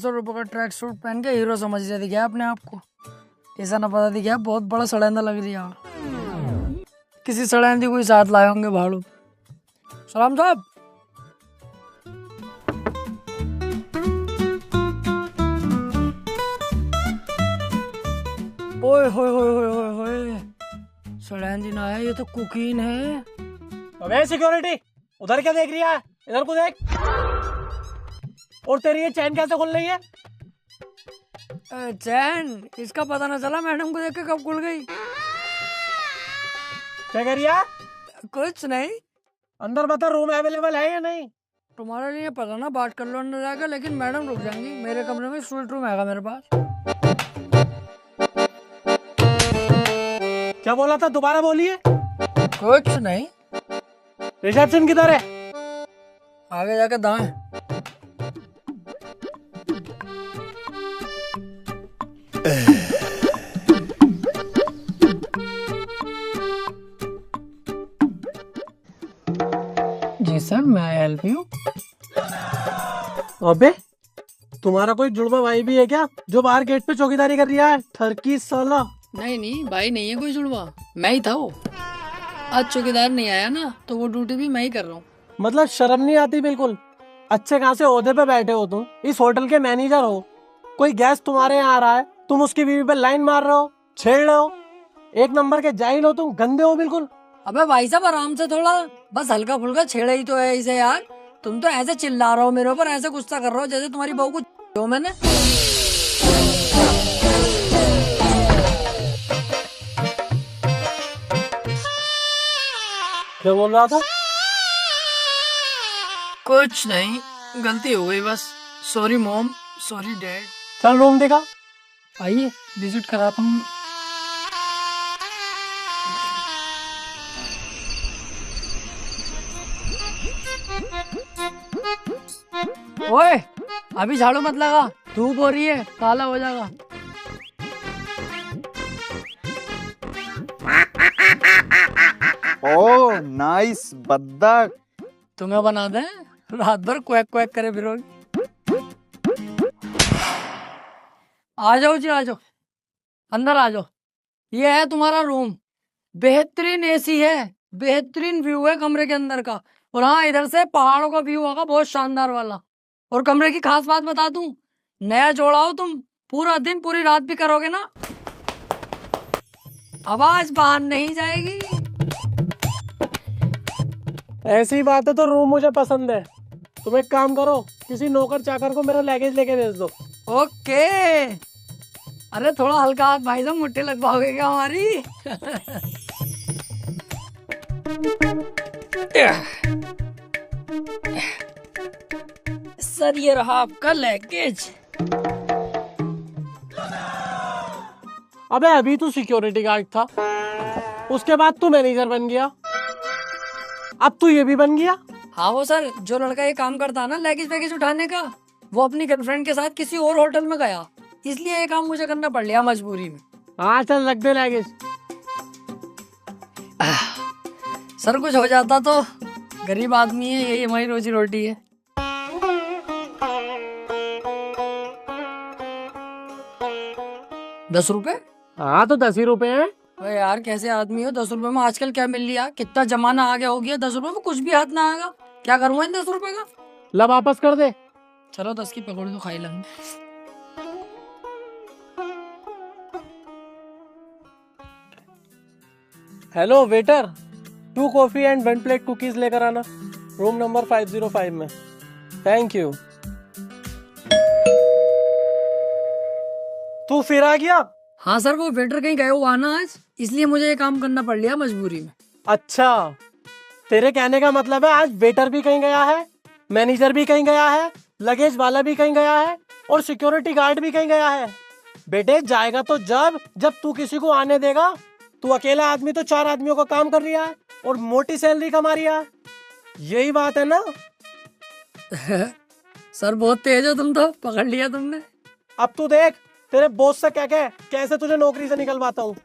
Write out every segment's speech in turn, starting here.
₹500 का track suit पहन के हीरो समझ रहे दिखा अपने आप को। ऐसा ना पता दिखा बहुत बड़ा सड़ेंदा लग रही है। किसी सड़ेंदी कोई साथ लाए होंगे भाड़ू। सलाम साहब। ओए होए होए होए होए होए, सड़ेंदी ना है, ये तो कुकीन है। अबे सिक्योरिटी, उधर क्या देख रही है? इधर को देख। और तेरी ये चैन कैसे खुल रही है? चैन इसका पता ना चला, मैडम को देख के कब खुल गई। क्या कर रही है? कुछ नहीं। अंदर बता, रूम अवेलेबल है या नहीं? तुम्हारे लिए पता ना, बात कर लो अंदर जाकर, लेकिन मैडम रुक जाएंगी। मेरे कमरे में स्वीट रूम है मेरे पास। क्या बोला था, दोबारा बोलिए। कुछ नहीं। रिसेप्शन किधर है? आगे जाके दाएं। जी सर, मैं हेल्प यू। अबे तुम्हारा कोई जुड़वा भाई भी है क्या, जो बाहर गेट पे चौकीदारी कर रहा है? ठरकी साला। नहीं भाई नहीं है कोई जुड़वा, मैं ही था वो। आज चौकीदार नहीं आया ना, तो वो ड्यूटी भी मैं ही कर रहा हूँ। मतलब शर्म नहीं आती बिल्कुल? अच्छे खासे ओहदे पे बैठे हो तुम, इस होटल के मैनेजर हो। कोई गेस्ट तुम्हारे यहाँ आ रहा है, तुम उसकी बीवी पे लाइन मार रहे हो, छेड़ रहे हो। एक नंबर के जाहिल हो तुम, गंदे हो बिल्कुल। अबे भाई साहब आराम से थोड़ा, बस हल्का फुल्का छेड़ा ही तो है इसे यार। तुम तो ऐसे चिल्ला रहे हो मेरे ऊपर, ऐसे गुस्सा कर रहे हो जैसे तुम्हारी बहू को जो मैंने। क्या बोल रहा था? कुछ नहीं, गलती हो गई बस। Sorry mom, sorry dad. चल रूम देखा। आइए विजिट कराता हूँ। ओए अभी झाड़ू मत लगा, धूप हो रही है, काला हो जाएगा। ओह नाइस बद्दक। तुम्हें बना दे, रात भर क्वैक क्वैक करे फिरोगी। आ जाओ जी, आ जाओ, अंदर आ जाओ। ये है तुम्हारा रूम। बेहतरीन एसी है, बेहतरीन व्यू है कमरे के अंदर का। और हाँ, इधर से पहाड़ों का व्यू होगा बहुत शानदार वाला। और कमरे की खास बात बता दूं, नया जोड़ा हो तुम, पूरा दिन पूरी रात भी करोगे ना, आवाज बाहर नहीं जाएगी। ऐसी बात है तो रूम मुझे पसंद है। तुम एक काम करो, किसी नौकर चाकर को मेरा लगेज लेके भेज दो। ओके। अरे थोड़ा हल्का हाथ भाई साहब, मुट्ठी लगवाओगे क्या हमारी? सर ये रहा आपका लगेज। अबे अभी तू सिक्योरिटी गार्ड था, उसके बाद तू मैनेजर बन गया, अब तू ये भी बन गया। हाँ वो सर, जो लड़का ये काम करता है ना लगेज वैगेज उठाने का, वो अपनी गर्लफ्रेंड के साथ किसी और होटल में गया, इसलिए ये काम मुझे करना पड़ लिया मजबूरी में। हाँ चल रख दे लगेज। सर कुछ हो जाता तो, गरीब आदमी है, यही हमारी रोजी रोटी है। ₹10? हाँ तो 10 ही रुपए हैं। अरे यार कैसे आदमी हो, ₹10 में आजकल क्या मिल लिया? कितना जमाना आ गया हो गया, ₹10 में कुछ भी हाथ ना आएगा। क्या करूँगा इन ₹10 का? ला वापस कर दे। चलो 10 की पकौड़ी तो खाई लेंगे। Hello waiter, 2 coffee and 1 plate cookies लेकर आना, रूम नंबर 505 में। Thank you. तू फिर आ गया? हाँ सर, वो वेटर कहीं गए हुआ ना आज, इसलिए मुझे ये काम करना पड़ लिया मजबूरी में। अच्छा, तेरे कहने का मतलब है आज वेटर भी कहीं गया है, मैनेजर भी कहीं गया है, लगेज वाला भी कहीं गया है, और सिक्योरिटी गार्ड भी कहीं गया है। बेटे जाएगा तो जब तू किसी को आने देगा। तू अकेला आदमी तो 4 आदमियों का काम कर रहा है और मोटी सैलरी कमा रहा है, यही बात है ना? सर बहुत तेज हो तुम तो, पकड़ लिया तुमने। अब तू देख, तेरे बॉस से कह के कैसे तुझे नौकरी से निकलवाता हूँ।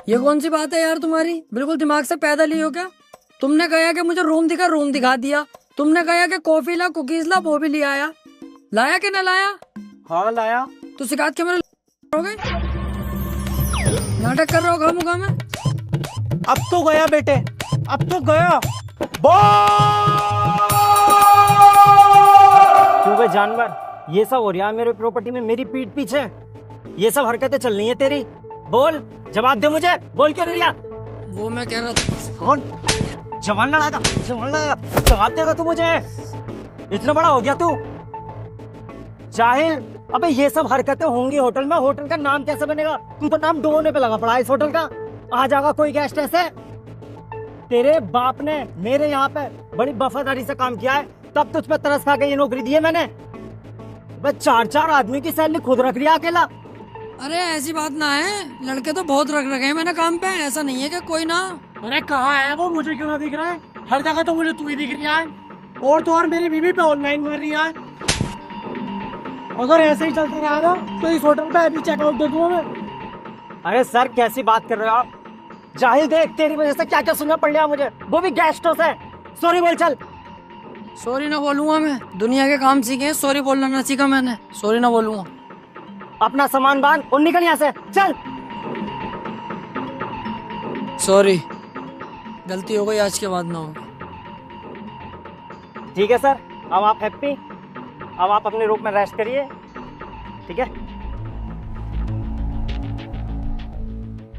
ये कौन सी बात है यार तुम्हारी, बिल्कुल दिमाग से पैदल ही हो क्या? तुमने कहा कि मुझे रूम दिखा, रूम दिखा दिया, तुमने कहा कि कॉफी ला, कुकीज ला, वो भी ले आया। लाया कि ना लाया? हाँ लाया। तो शिकायत के मेरे हो गए, नाटक कर रहे हो खामोखा में। अब तो गया बेटे, अब तो गया। क्यों बे जानवर, ये सब हो रहा है मेरे प्रॉपर्टी में मेरी पीठ पीछे? ये सब हरकतें चल रही है तेरी? बोल, जवाब दे मुझे, बोल क्यों नहीं रहा? वो मैं कह रहा था। कौन जवान लड़ा था? जवान लड़ा, जवाब देगा तू मुझे? इतना बड़ा हो गया तू जाहिल। अबे ये सब हरकतें होंगी होटल में, होटल का नाम कैसे बनेगा? तू तो नाम डुबोने पे लगा पड़ा है इस होटल का। आ जाएगा कोई गेस्ट ऐसे? तेरे बाप ने मेरे यहाँ पे बड़ी वफादारी से काम किया है, तब तुझ पे तरस खा के ये नौकरी दी है मैंने। बस 4-4 आदमी की सैलरी खुद रख लिया अकेला। अरे ऐसी बात ना है, लड़के तो बहुत रख रखे हैं मैंने काम पे, ऐसा नहीं है कि कोई ना। अरे कहाँ है वो, मुझे क्यों ना दिख रहा है? हर जगह तो मुझे तू ही दिख रहा है, और तो और मेरी बीवी पे ऑनलाइन मार रही है। अगर ऐसे ही चलता रहा ना तो इस होटल पे अभी चेकआउट दे दूंगा मैं। अरे सर कैसी बात कर रहे हो आप? जाहिल देख, तेरी वजह से क्या क्या सुनना पड़ रहा मुझे, वो भी गेस्टों से। सॉरी बोल चल। सॉरी ना बोलूंगा मैं, दुनिया के काम सीखे, सॉरी बोलना ना सीखा मैंने, सॉरी ना बोलूंगा। अपना सामान बांध और निकल यहाँ से, चल। सॉरी, गलती हो गई, आज के बाद ना होगी। ठीक है सर, अब आप हैप्पी, अब आप अपने रूम में रेस्ट करिए, ठीक है?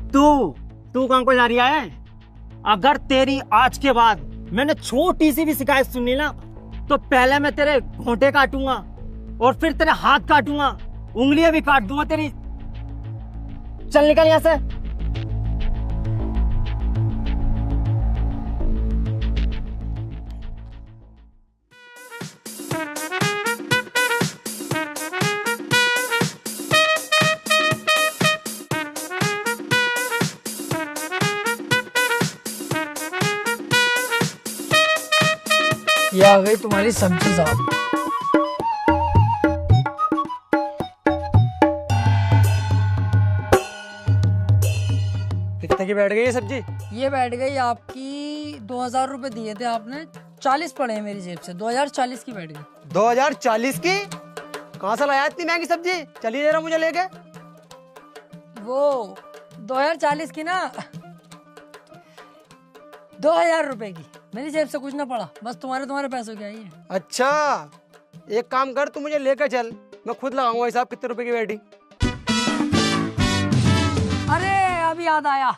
तू कहाँ को जा रही है? अगर तेरी आज के बाद मैंने छोटी सी भी शिकायत सुनी ना, तो पहले मैं तेरे घोंटे काटूंगा और फिर तेरे हाथ काटूंगा, उंगलियां भी काट दूंगा तेरी। चल निकल यहाँ से। ये आ गई तुम्हारी सब्जी साहब। कितने की बैठ गई ये सब्जी? ये बैठ गई आपकी 2000 रुपए दिए थे आपने, 40 पड़े हैं मेरी जेब से, 2040 की बैठ गई। 2040 की? कहाँ से लाया इतनी महंगी सब्जी? चलिए जरा मुझे लेके। वो 2040 की ना, 2000 रुपए की, मेरी जेब से कुछ ना पड़ा, बस तुम्हारे पैसों की आई है। अच्छा, एक काम कर, तू मुझे लेकर चल, मैं खुद लगाऊंगा हिसाब कितने रुपए की बैठी। अरे अभी याद आया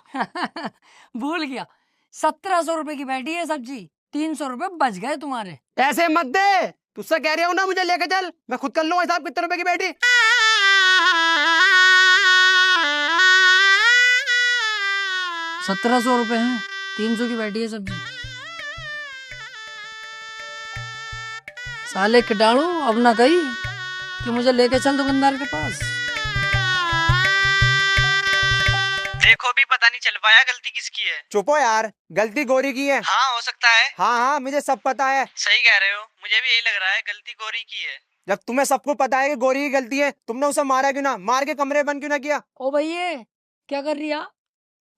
भूल गया, 1700 रुपए की बैठी है सब्जी, 300 रुपए बच गए तुम्हारे। ऐसे मत दे, तुझसे कह रहा हूँ ना, मुझे लेकर चल, मैं खुद कर लूंगा हिसाब कितने रुपए की बैठी। 1700 रुपए हैं, 300 की बैठी है सब्जी। साले कीटाणु अब ना कही कि मुझे लेके चल दुकानदार के पास। देखो भी पता नहीं चल पाया गलती किसकी है। चुप हो यार, गलती गोरी की है। हाँ हो सकता है। हाँ मुझे सब पता है। सही कह रहे हो, मुझे भी यही लग रहा है गलती गोरी की है। जब तुम्हें सबको पता है कि गोरी की गलती है, तुमने उसे मारा क्यों ना? मार के कमरे बंद क्यों ना किया? ओ भैया क्या कर रही है?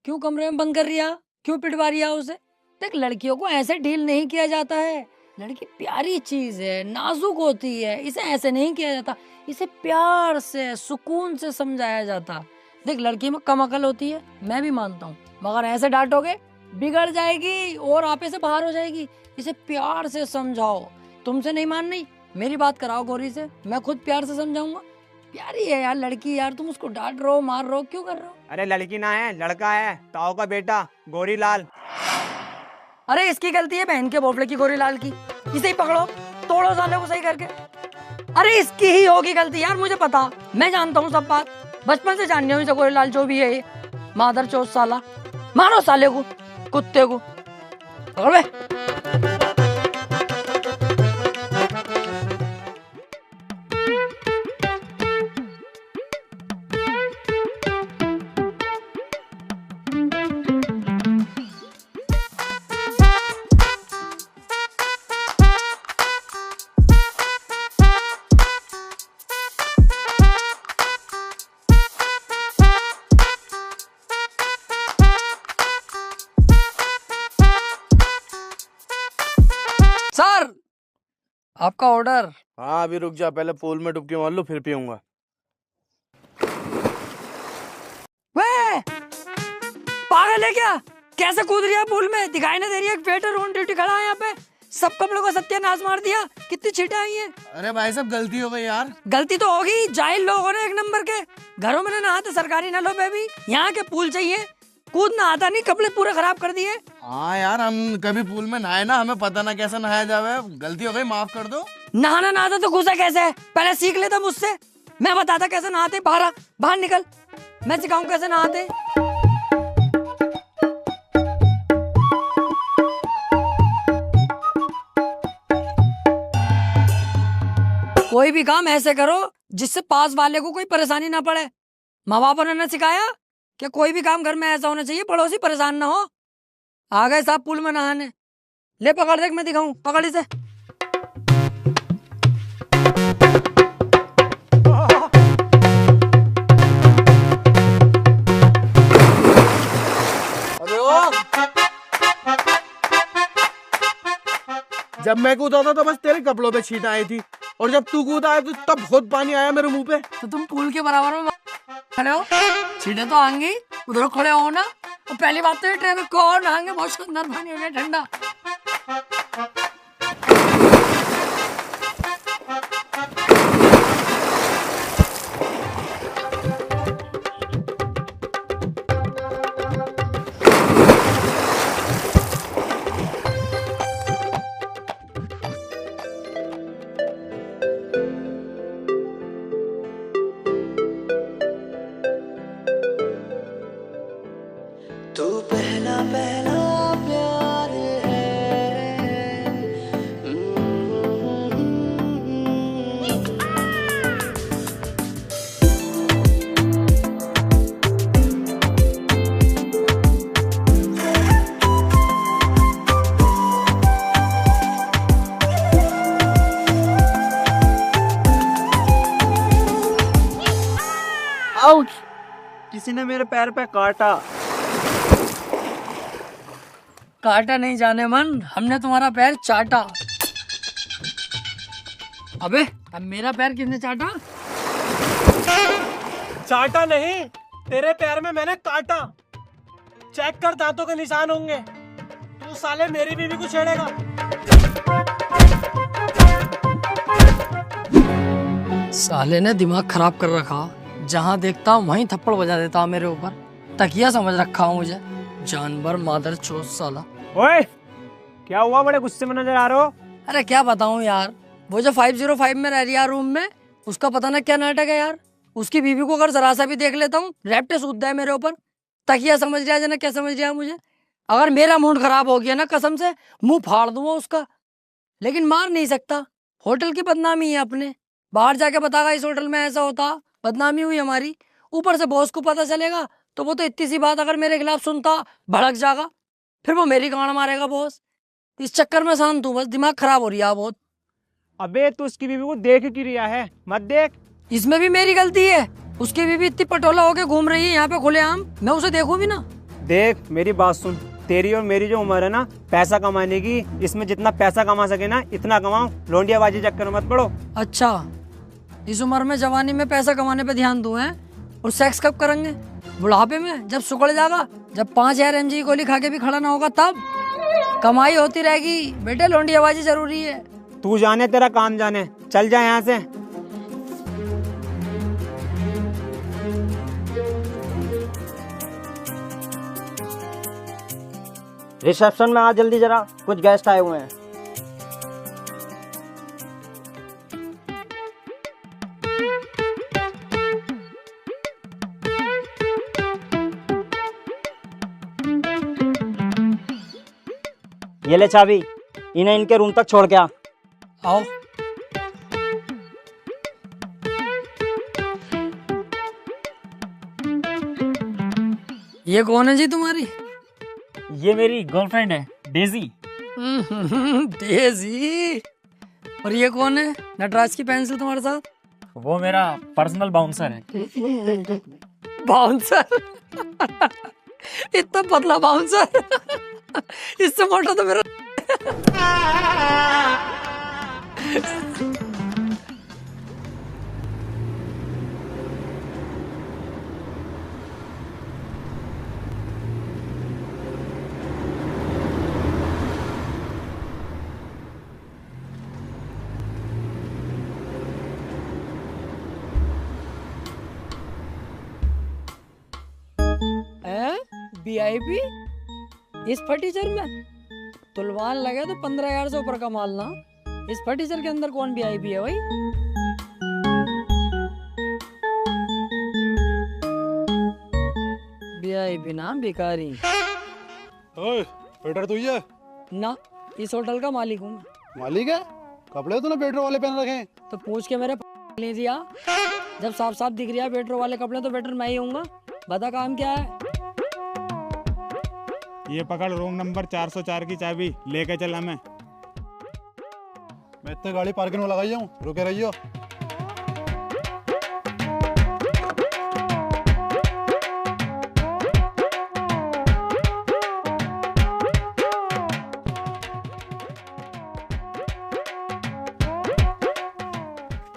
क्यों कमरे में बंद कर रही है? क्यों पिटवा रही है उसे? देख, लड़कियों को ऐसे डील नहीं किया जाता है, लड़की प्यारी चीज है, नाजुक होती है, इसे ऐसे नहीं किया जाता, इसे प्यार से सुकून से समझाया जाता। देख, लड़की में कम अकल होती है, मैं भी मानता हूँ, मगर ऐसे डांटोगे बिगड़ जाएगी और आपे से बाहर हो जाएगी। इसे प्यार से समझाओ, तुमसे नहीं मान रही, मेरी बात कराओ गौरी से, मैं खुद प्यार से समझाऊंगा। प्यारी है यार लड़की, यार तुम उसको डांट रहे हो, मार रहे हो, क्यों कर रहे हो? अरे लड़की ना है, लड़का है, ताऊ का बेटा गोरी लाल। अरे इसकी गलती है बहन के बोफले की, गोरी लाल की। इसे ही पकड़ो, तोड़ो साले को सही करके। अरे इसकी ही होगी गलती यार, मुझे पता, मैं जानता हूँ सब बात, बचपन से जाननी हूँ इसे, गोरी लाल जो भी है ये मादर चौथ साला। मारो साले को, कुत्ते को, पकड़ बे। आपका ऑर्डर। हाँ अभी रुक जा, पहले पूल में डुबकी मार लो फिर पीऊंगा। वे पागल है क्या? कैसे कूद रही है पूल में? दिखाई नहीं दे रही है? एक वेटर ऑन ड्यूटी खड़ा है यहाँ पे, सब कपड़ों का सत्यानाश मार दिया। कितनी छींटे आई हैं। अरे भाई साहब गलती हो गई यार। गलती तो होगी, जाहिल लोग हो रहे एक नंबर के। घरों में नहाते सरकारी नलों पे भी, यहाँ के पूल चाहिए। कूदना आता नहीं, कपड़े पूरे खराब कर दिए। हाँ यार हम कभी पूल में नहाए ना, हमें पता ना कैसे नहाया जावे। गलती हो गई, माफ कर दो। नहाना ना आता तो घुसा कैसे? पहले सीख लेता मुझसे, मैं बताता कैसे नहाते। बाहर बाहर निकल, मैं सिखाऊं कैसे नहाते। कोई भी काम ऐसे करो जिससे पास वाले को कोई परेशानी ना पड़े। माँ बाप ने सिखाया कि कोई भी काम घर में ऐसा होना चाहिए पड़ोसी परेशान ना हो। आ गए साहब पूल में नहाने। ले पकड़, देख मैं दिखाऊं, पकड़ इसे। अबे ओ, जब मैं कूदा था तो बस तेरे कपड़ों पे छींट आई थी, और जब तू कूदा है तो तब बहुत पानी आया मेरे मुंह पे। तो तुम पूल के बराबर में खड़े हो, छींटे तो आएंगी। उधर खड़े हो ना। और पहली बात तो ये ट्रेन में कौन नहाएंगे, बहुत सुंदर पानी हो गया ठंडा। तू पहला पहला प्यार है। आउच! किसी ने मेरे पैर पे काटा। काटा नहीं जाने मन, हमने तुम्हारा पैर चाटा। अबे अब मेरा पैर किसने चाटा? चाटा नहीं, तेरे पैर में मैंने काटा। चेक कर, दांतों के निशान होंगे। तू साले मेरी बीवी को छेड़ेगा। साले ने दिमाग खराब कर रखा, जहाँ देखता हूँ वहीं थप्पड़ बजा देता हूँ मेरे ऊपर। तकिया समझ रखा हूँ मुझे, जानवर मादर चोद साला। ओए, क्या हुआ? बड़े गुस्से में नजर आ रहे हो। अरे क्या बताऊँ यार, वो जो 505 में रह रही है रूम में, उसका पता ना क्या नाटक है यार। उसकी बीवी को अगर जरा सा भी देख लेता हूँ, रैप्टे सूद है मेरे ऊपर। तकिया समझ रहा है ना, क्या समझ रहा है मुझे। अगर मेरा मूड खराब हो गया ना, कसम से मुंह फाड़ दूंगा उसका, लेकिन मार नहीं सकता। होटल की बदनामी है अपने। बाहर जाके बतागा इस होटल में ऐसा होता, बदनामी हुई हमारी। ऊपर से बॉस को पता चलेगा तो वो तो इतनी सी बात अगर मेरे खिलाफ सुनता, भड़क जाएगा, फिर वो मेरी गांड मारेगा बॉस। इस चक्कर में शांत हूँ, बस दिमाग खराब हो रही है बहुत। अबे तू उसकी बीवी को देख क्यों रिया है? मत देख। इसमें भी मेरी गलती है। उसकी बीवी इतनी पटोला होके घूम रही है यहाँ पे खुलेआम, मैं उसे देखूं भी ना। देख मेरी बात सुन, तेरी और मेरी जो उम्र है ना पैसा कमाने की, इसमें जितना पैसा कमा सके ना इतना कमाओ। लौंडियाबाजी चक्कर में मत पड़ो। अच्छा, इस उम्र में जवानी में पैसा कमाने पे ध्यान दूं हैं? और सेक्स कब करेंगे? बुढ़ापे में, जब सुकड़ जाएगा, जब 5000 mg की गोली खा के भी खड़ा ना होगा तब। कमाई होती रहेगी बेटे, लौंडियाबाजी जरूरी है। तू जाने तेरा काम जाने, चल जा यहाँ से। रिसेप्शन में आ जल्दी जरा, कुछ गेस्ट आए हुए हैं। ये ले चाबी, इन्हें इनके रूम तक छोड़ के आ। आओ। ये कौन है जी तुम्हारी? ये मेरी गर्लफ्रेंड है डेजी। डेजी। और ये कौन है नटराज की पेंसिल तुम्हारे साथ? वो मेरा पर्सनल बाउंसर है। बाउंसर? इतना पतला बाउंसर? इससे मोटा तो मेरा। VIP इस फर्नीचर में तुलवान लगे तो 15,000 से ऊपर का माल ना। इस फर्नीचर के अंदर कौन VIP है भाई? VIP ना भिखारी। ओए, वेटर तू ही है? ना, इस होटल का मालिक हूँ मैं। मालिक है? कपड़े तूने वेटर वाले पहन रखे हैं। तो पूछ के मेरे ले दिया। जब साफ साफ दिख रहा है वेटर वाले कपड़े तो वेटर मैं ही हूँगा। बता काम क्या है? ये पकड़ रूम नंबर 404 की चाबी लेके चल हमें। मैं इतने गाड़ी पार्किंग में लगाई हूँ, रुके रहियो।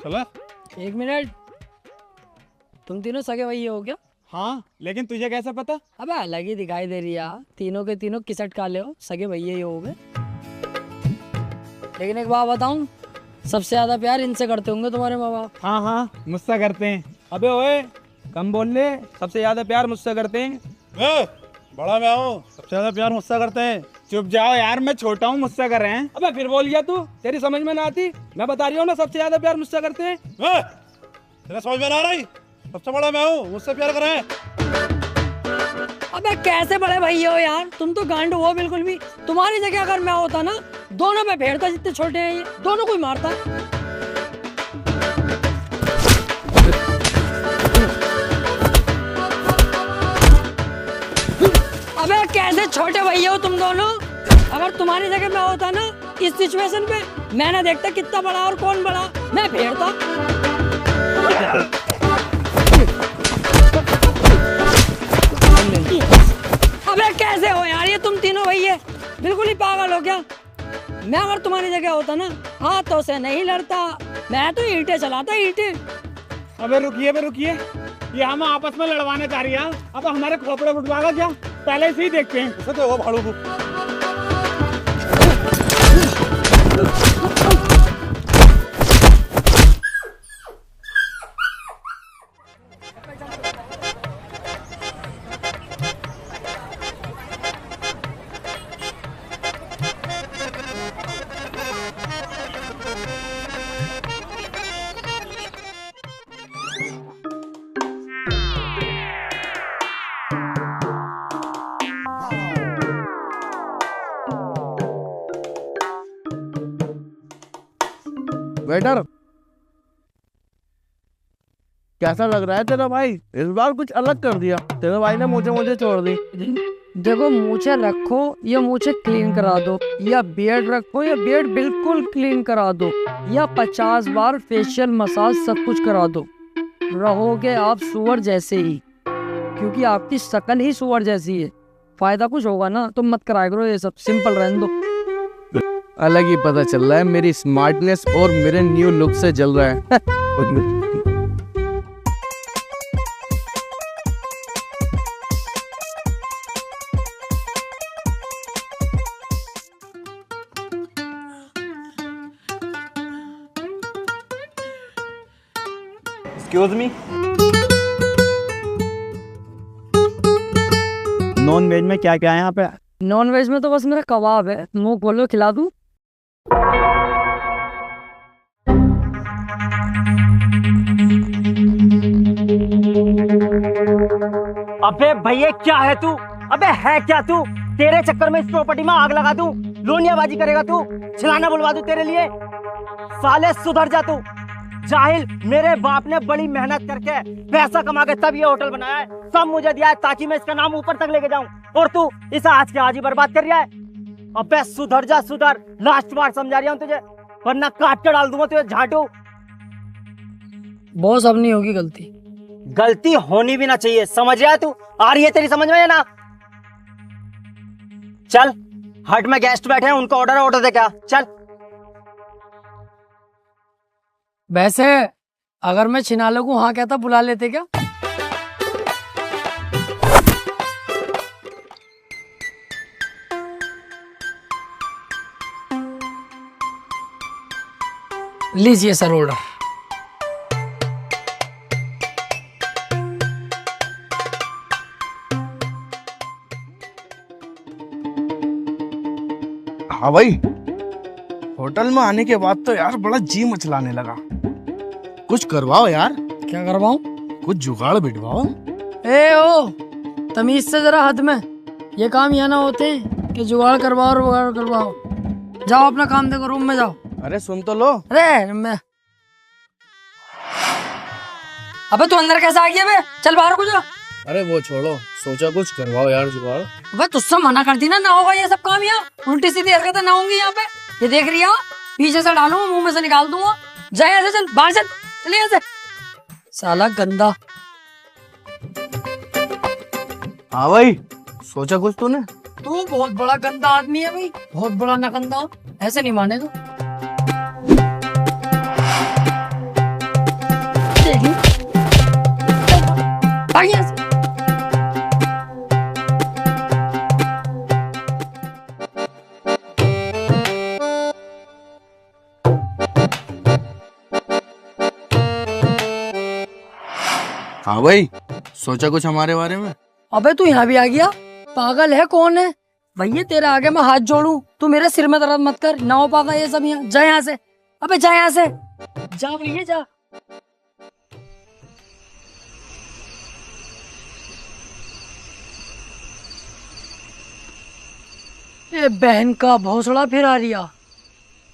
चला? 1 मिनट, तुम तीनों सगे भैया हो क्या? हाँ, लेकिन तुझे कैसे पता? अबे अलग ही दिखाई दे रही है यार। तीनों के तीनों किसट काले हो, सगे भैया ही हो गए। लेकिन एक बात बताऊं, सबसे ज्यादा प्यार इनसे करते होंगे तुम्हारे माँ बाप। हाँ हाँ, मुझसे करते हैं। अबे ओए, कम बोल ले, सबसे ज्यादा प्यार मुझसे करते हैं। बड़ा मैं हूँ, सबसे ज्यादा प्यार मुझसे करते हैं। चुप जाओ यार, मैं छोटा हूँ, मुझसे कर रहे हैं। अबे फिर बोल गया तू, तेरी समझ में ना आती। मैं बता रही हूँ ना, सबसे ज्यादा प्यार मुझसे करते हैं। तेरा समझ में ना आ रही? सबसे बड़ा मैं हूँ, मुझसे प्यार करें। अबे कैसे बड़े भैया हो यार, तुम तो गांड हो बिल्कुल भी। तुम्हारी जगह अगर मैं होता ना, दोनों पे फेरता। जितने छोटे हैं ये दोनों को ही मारता। अबे कैसे छोटे भैया हो तुम दोनों। अगर तुम्हारी जगह मैं होता ना, इस सिचुएशन पे मैं ना देखता कितना बड़ा और कौन बड़ा, मैं फेरता। अबे कैसे हो यार ये तुम तीनों भैया, बिल्कुल ही पागल हो क्या? मैं अगर तुम्हारी जगह होता ना, हाथों से नहीं लड़ता, मैं तो ईंटें चलाता, ईंटें। अबे रुकिए, ये हम आपस में लड़वाने जा रही है। अब हमारे खोपड़े फुटवागा क्या? पहले से ही देखते हैं। इसे देखो भाड़ू को। वेटर, कैसा लग रहा है तेरा भाई? इस बार कुछ अलग कर दिया। तेरे भाई ने मुझे छोड़ दी। देखो, मूछें रखो या मूछें क्लीन करा दो, या बियर्ड रखो या बियर्ड बिल्कुल क्लीन करा दो, या 50 बार फेशियल मसाज सब कुछ करा दो, रहोगे आप सुअर जैसे ही। क्योंकि आपकी शक्ल ही सुअर जैसी है। फायदा कुछ होगा ना, तुम मत कराया करो ये सब, सिंपल रहने दो। अलग ही पता चल रहा है मेरी स्मार्टनेस और मेरे न्यू लुक से जल रहा है। एक्सक्यूज मी, नॉन वेज में क्या क्या है यहाँ पे? नॉन वेज में तो बस मेरा कबाब है। मुंह खोलो, खिला दूं? अबे भैया क्या है तू? अबे है क्या तू? तेरे चक्कर में इस प्रॉपर्टी में आग लगा दूं, लोनियाबाजी करेगा तू, छिलाना बुलवा दूं तेरे लिए। साले सुधर जा तू जाहिल। मेरे बाप ने बड़ी मेहनत करके पैसा कमा के तब ये होटल बनाया है, सब मुझे दिया है ताकि मैं इसका नाम ऊपर तक लेके जाऊं, और तू इसे आज के आज ही बर्बाद कर रहा है। अबे सुधर जा, सुधर। लास्ट बार समझा रहा हूं तुझे, वरना काट के डाल दूंगा तुझे झाटू। बॉस, अब नहीं होगी गलती। गलती होनी भी ना चाहिए, समझ रहा है तू? आ रही है तेरी समझ में ना? चल हट में गेस्ट बैठे हैं, उनका ऑर्डर दे क्या? चल। वैसे अगर मैं छिनाले को हाँ कहता बुला लेते क्या? लीजिए सर ऑर्डर। हाँ भाई, होटल में आने के बाद तो यार बड़ा जी मचलाने लगा। कुछ करवाओ यार। क्या करवाऊं? कुछ जुगाड़ बिठवाओ। ए ओ, तमीज से जरा हद में। ये काम यहाँ ना होते कि जुगाड़ करवाओ और वगाड़ करवाओ। जाओ अपना काम देखो, रूम में जाओ। अरे सुन तो लो। अरे मैं अबे तू अंदर कैसे आ गया बे? चल बाहर को जा। अरे वो छोड़ो, सोचा कुछ करवाओ यार जुगाड़। अबे तुझसे मना कर दी ना होगा ये सब काम यहाँ। उल्टी सीधी हरकतें ना होंगी यहाँ पे। ये देख रही हो, पीछे से डालूंगा, मुंह में से निकाल दूंगा। जा यहाँ से, चल बाहर चल, चल यहाँ से। साला गंदा। हाँ भाई, सोचा कुछ तूने? तू बहुत बड़ा गंदा आदमी है भाई, बहुत बड़ा नगंदा। ऐसे नहीं मानेगा। भाग यहाँ से। हाँ भाई, सोचा कुछ हमारे बारे में? अबे तू यहाँ भी आ गया? पागल है कौन है भैया? तेरे आगे मैं हाथ जोड़ू, तू मेरे सिर में दर्द मत कर। ना हो पागा ये सब यहाँ। जा यहाँ से। अबे जा यहाँ से, जा भैया जा। ये बहन का भौसड़ा फिर आ रिया।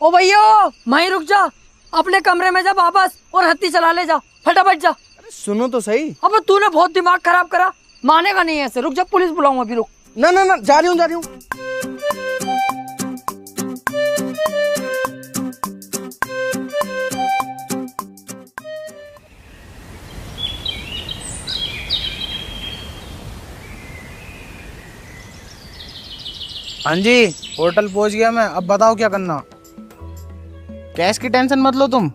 ओ भैया वहीं रुक जा, अपने कमरे में जा वापस और हत्ती चला ले जा, फटाफट जा। सुनो तो सही। अब तूने बहुत दिमाग खराब करा, मानेगा नहीं ऐसे। रुक जा, पुलिस बुलाऊंगा अभी, रुक। ना ना ना, जा रही हूँ। हाँ जी, होटल पहुंच गया मैं। अब बताओ क्या करना। कैश की टेंशन मत लो तुम,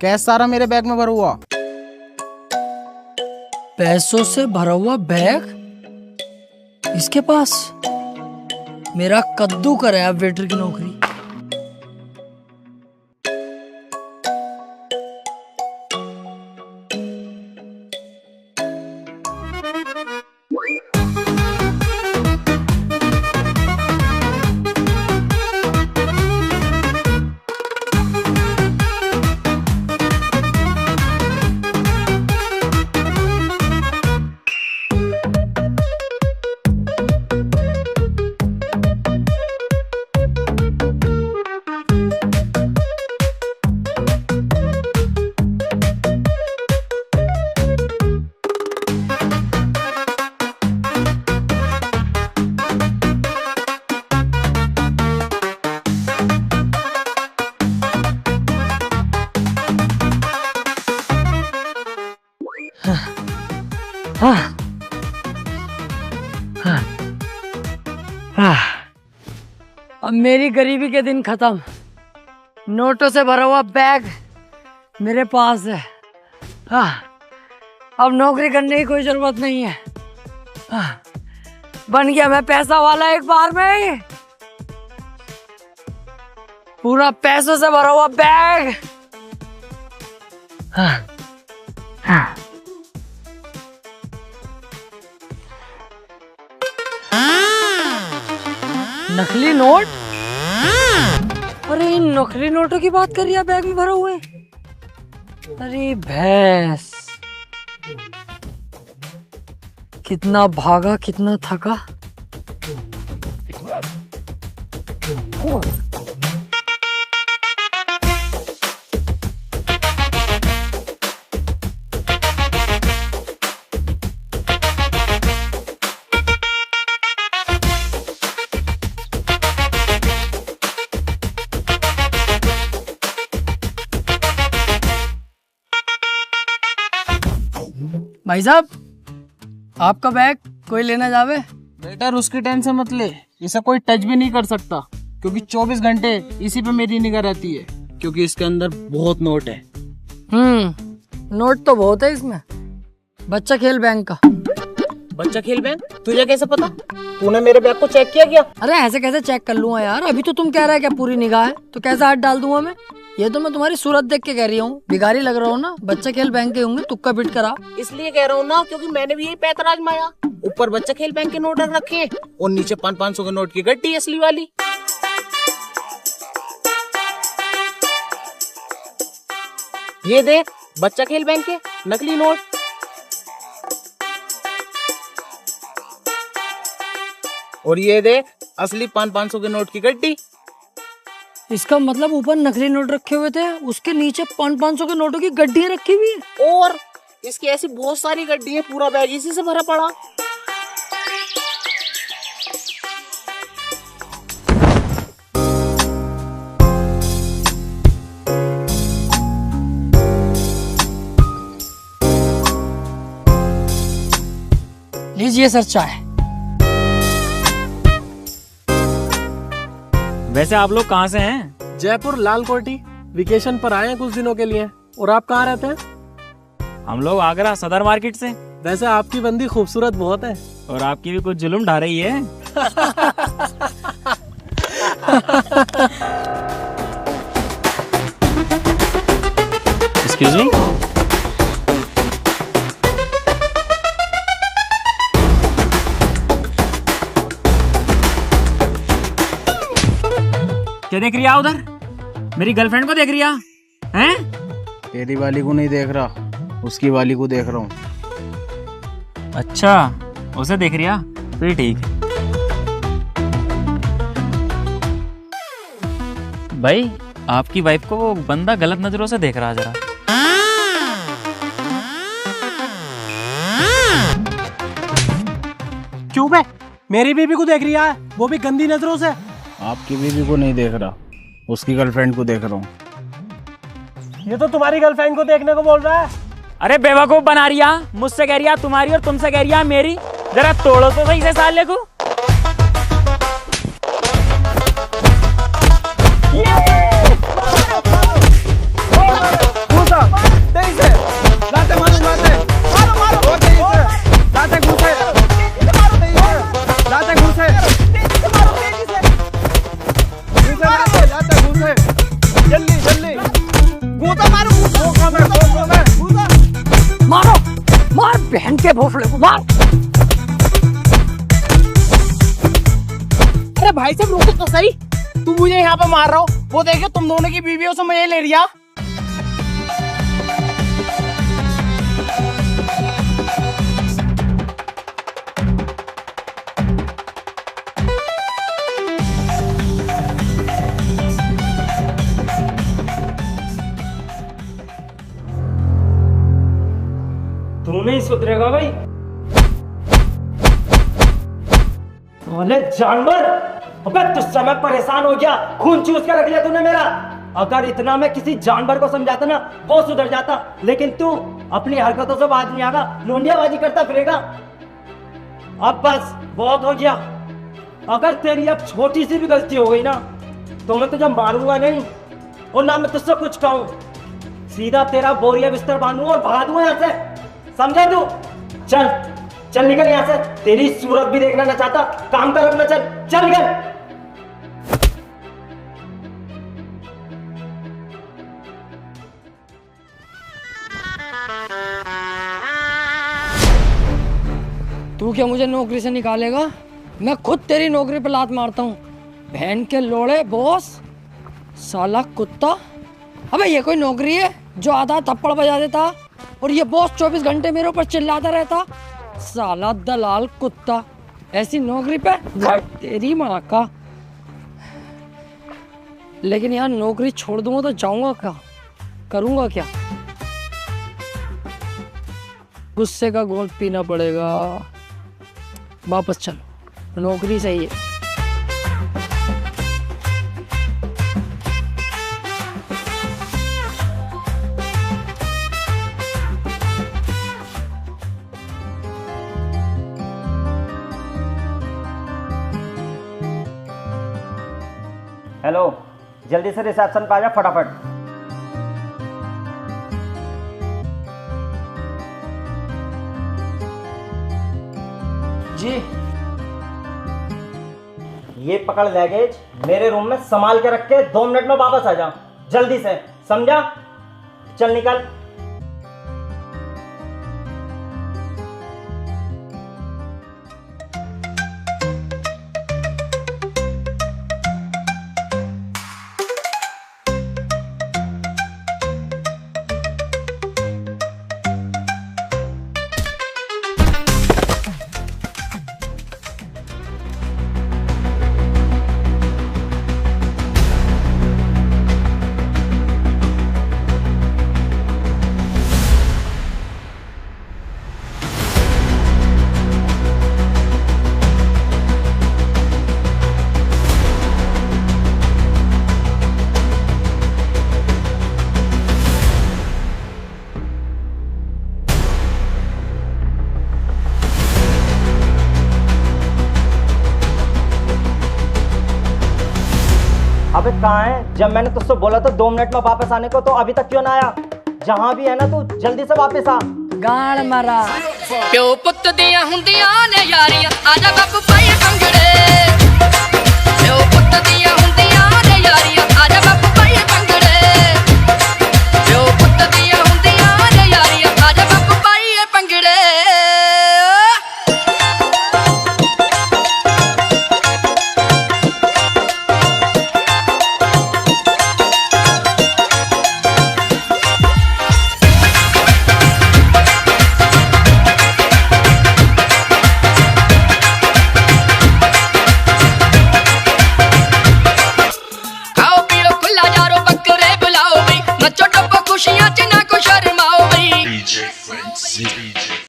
कैश सारा मेरे बैग में भरा हुआ। पैसों से भरा हुआ बैग इसके पास? मेरा कद्दू कराया वेटर की नौकरी। अब मेरी गरीबी के दिन खत्म। नोटों से भरा हुआ बैग मेरे पास है। अब नौकरी करने की कोई जरूरत नहीं है। बन गया मैं पैसा वाला एक बार में ही। पूरा पैसों से भरा हुआ बैग। नकली नोट? अरे इन नकली नोटों की बात कर रही है बैग में भरा हुए? अरे भैंस, कितना भागा कितना थका। भाई साहब, आपका बैग कोई लेना जावे? बेटर उसकी टेंशन मत ले, इसे कोई टच भी नहीं कर सकता, क्योंकि 24 घंटे इसी पे मेरी निगाह रहती है, क्योंकि इसके अंदर बहुत नोट है। नोट तो बहुत है इसमें। बच्चा खेल बैंक का। बच्चा खेल बैंक? तुझे कैसे पता? तूने मेरे बैग को चेक किया क्या? अरे ऐसे कैसे चेक कर लूंगा यार, अभी तो तुम कह रहे हैं क्या पूरी निगाह है, तो कैसे हाथ डाल दूंगा मैं? ये तो मैं तुम्हारी सूरत देख के कह रही हूँ, भिखारी लग रहा हूँ ना। बच्चा खेल बैंक के होंगे, तुक्का फिट करा। इसलिए कह रहा हूँ ना, क्योंकि मैंने भी यही पैतरा आजमाया। ऊपर बच्चा खेल बैंक के नोट रख रखे हैं और नीचे 500 के नोट की गड्डी असली वाली। ये देख, बच्चा खेल बैंक के नकली नोट। और ये देख, असली 500 के नोट की गड्डी। इसका मतलब ऊपर नकली नोट रखे हुए थे, उसके नीचे 500 के नोटों की गड्डियां रखी हुई है। और इसकी ऐसी बहुत सारी गड्डी है, पूरा बैग इसी से भरा पड़ा। लीजिए सर चाय। वैसे आप लोग कहाँ से हैं? जयपुर लाल कोठी वेकेशन पर आए हैं कुछ दिनों के लिए। और आप कहाँ रहते हैं? हम लोग आगरा सदर मार्केट से। वैसे आपकी बंदी खूबसूरत बहुत है। और आपकी भी कुछ जुल्म ढा रही है। Excuse me. क्या देख रही है उधर? मेरी गर्लफ्रेंड को देख रही है? तेरी वाली को नहीं देख रहा, उसकी वाली को देख रहा हूँ। अच्छा, उसे देख रही है, फिर ठीक है। भाई, आपकी वाइफ को वो बंदा गलत नजरों से देख रहा है जरा। क्यों बे? मेरी बीबी को देख रही है, वो भी गंदी नजरों से। आपकी बीवी को नहीं देख रहा, उसकी गर्लफ्रेंड को देख रहा हूँ। ये तो तुम्हारी गर्लफ्रेंड को देखने को बोल रहा है। अरे बेवकूफ बना रही है, मुझसे कह रही है तुम्हारी और तुमसे कह रही है मेरी। जरा तोड़ो तो सही से साले को। मारो, मार बहन के भोसले को मार। अरे भाई साहब रुको तो सही, तुम मुझे यहाँ पे मार रहा हो, वो देखो तुम दोनों की बीवियों से मजे ले रिया। तू नहीं सुधरेगा भाई। बोले जानवर, अबे तुझसे मैं परेशान हो गया, खून चूस के रख लिया तूने मेरा। अगर इतना मैं किसी जानवर को समझाता ना, वो सुधर जाता, लेकिन तू अपनी हरकतों से बाज नहीं आगा, लोंडियाबाजी करता फिरेगा। अब बस बहुत हो गया। अगर तेरी अब छोटी सी भी गलती हो गई ना, तो मैं तुझे मारूंगा नहीं और ना मैं तुझसे कुछ कहूं, सीधा तेरा बोरिया बिस्तर बांधूंगा और भगा दूंगा यहाँ से, समझा तू? चल चल निकल यहाँ से, तेरी सूरत भी देखना ना चाहता, काम कर अपना, चल चल निकल। तू क्या मुझे नौकरी से निकालेगा? मैं खुद तेरी नौकरी पे लात मारता हूँ। बहन के लोड़े बॉस, साला कुत्ता। अबे ये कोई नौकरी है जो आधा थप्पड़ बजा देता और ये बॉस 24 घंटे मेरे ऊपर चिल्लाता रहता? साला दलाल कुत्ता, ऐसी नौकरी पे तेरी माँ का। लेकिन यार नौकरी छोड़ दूंगा तो जाऊंगा क्या, करूंगा क्या? गुस्से का घोल पीना पड़ेगा। वापस चलो, नौकरी सही है। हेलो, जल्दी से रिसेप्शन पे आ जा फटाफट। जी। ये पकड़ लगेज, मेरे रूम में संभाल के रख के 2 मिनट में वापस आ जा, जल्दी से, समझा? चल निकल। अबे कहाँ है? जब मैंने तुझसे बोला था 2 मिनट में वापस आने को, तो अभी तक क्यों ना आया? जहाँ भी है ना, तू जल्दी से वापस आ। गाड़ मारा प्यो पुੱਤ ਦੀਆਂ ਹੁੰਦੀਆਂ ਨੇ ਯਾਰੀਆਂ ਆਜਾ ਗੱਪ ਪਾਏ ਕੰਗੜੇ प्यो पुੱਤ ਦੀਆਂ ਹੁੰਦੀਆਂ ਨੇ ਯਾਰੀਆਂ